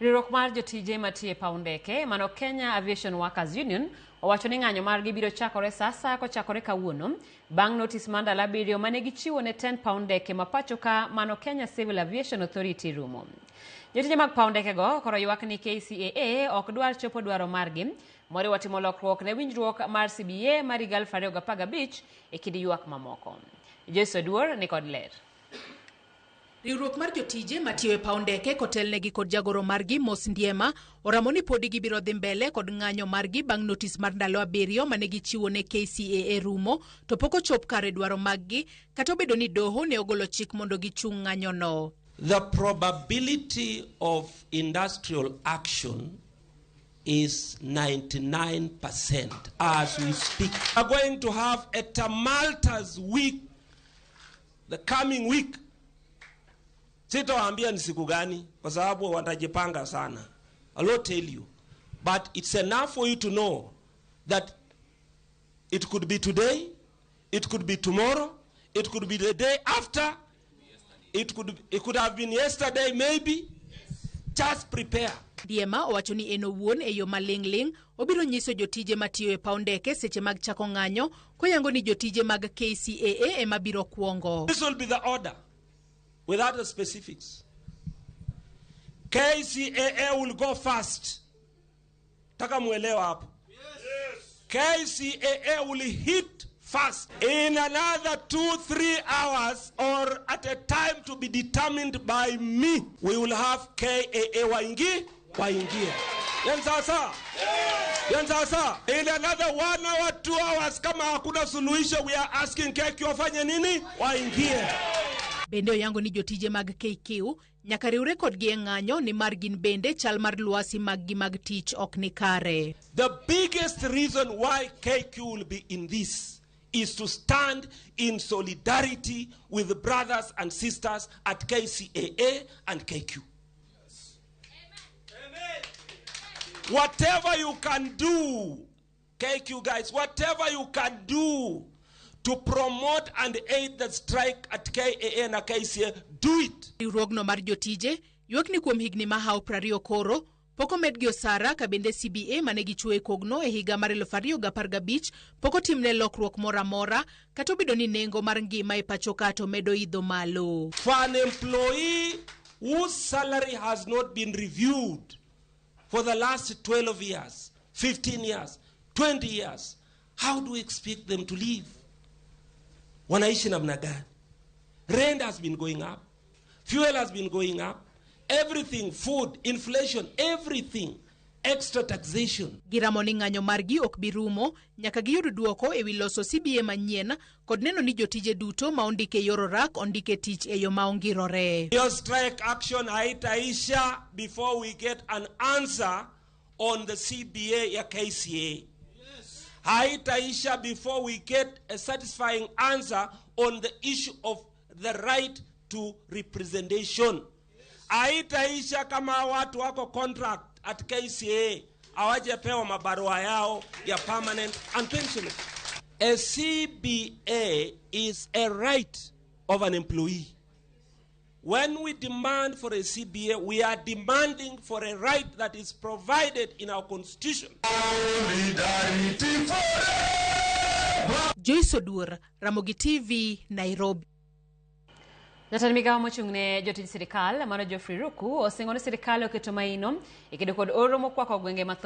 Riwruok mar jotije matiyo e paw ndeke mano Kenya Aviation Workers Union owacho ni ng'anyo margi biro chakore sasa kochakore kawuono bang' notice mar ndalo 7 mane gichiwo ne 10 paw ndeke ma pacho ka mano Kenya Civil Aviation Authority rumo. Jotije mag paw ndeke go koro ywak ni KCAA ok dwar chopo dwaro margi moriwo timo lokruok ne winjruok mar CBA mar 2015 e kind ywak mamoko. Jeso Duor ni kod ler. Riwruok mar jotije matiyo e paw ndeke kotelnegi kod jagoro margi Mos Ndiema oramo ni podi gibiro dhi mbele kod ng'anyo margi bang' notis mar ndalo 7 mane gichiwo ne KCAA rumo to pok ochop kare dwaro maggi kata obedo ni doho ne ogolo chik mondo gichung' ng'anyo no. The probability of industrial action is 99% as we speak. We are going to have a tumultuous week the coming week. Sitawaambia ni siku gani kwa sababu watajipanga sana. I will tell you. But it's enough for you to know that it could be today, it could be tomorrow, it could be the day after, it could have been yesterday maybe. Just prepare. Ndiema owacho ni eno wuon e yo maling'ling obiro nyiso jotije matiyo e paw ndeke seche mag chako ng'anyo koyango ni jotije mag KCAA ema biro kuongo. This will be the order. Without the specifics. KCAA will go first. Taka muelewa hapo. KCAA will hit first. In another 2-3 hours or at a time to be determined by me, we will have KAA waingie. Yan sasa. In another 1 hour, 2 hours, kama hakuna suluhisho, we are asking KQ wafanye nini? Waingie. Bende oyango ni jotije mag KQ nyaka riwre kodgi e ng'anyo ni margi bende chal mar lwasi maggi mag tich ok ni kare. The biggest reason why KQ will be in this is to stand in solidarity with the brothers and sisters at KCAA and KQ. Yes. Amen. Whatever you can do, KQ guys, whatever you can do to promote and aid the strike at KAA and KCA, do it. Riwruogno mar jotije ywak ni kuom higni ma haw 20 koro poko medgi osara ka bende CBA mane gichwe kogno e higa mar 2015 poko timne lokruok mora kata obedo ni nengo mar ngima e pacho ka to medo idho malo. For an employee whose salary has not been reviewed for the last 12 years, 15 years, 20 years, how do we expect them to live? Wanaishi namna gani? Rent has been going up. Fuel has been going up. Everything, food, inflation, everything. Extra taxation. Giramo ni ng'anyo margi ok birumo nyaka giyud duoko e wi loso CBA manyien kod neno ni jotije duto ma ondike yoro rak ondike tich e yo ma ongirore. Your strike action haitaisha before we get an answer on the CBA ya KCA. Haitaisha before we get a satisfying answer on the issue of the right to representation. Haitaisha kama watu wako contract at KCA hawajapewa mabarua yao ya permanent and pensionable. A CBA is a right of an employee. When we demand for a CBA, we are demanding for a right that is provided in our constitution. Jeso Duor, Ramogi TV, Nairobi. Jatend migawo mochung'ne jotij sirikal mano Geoffrey Ruku osingo ni sirikal oketo maino ikido kod oro mokwako gwenge mathoth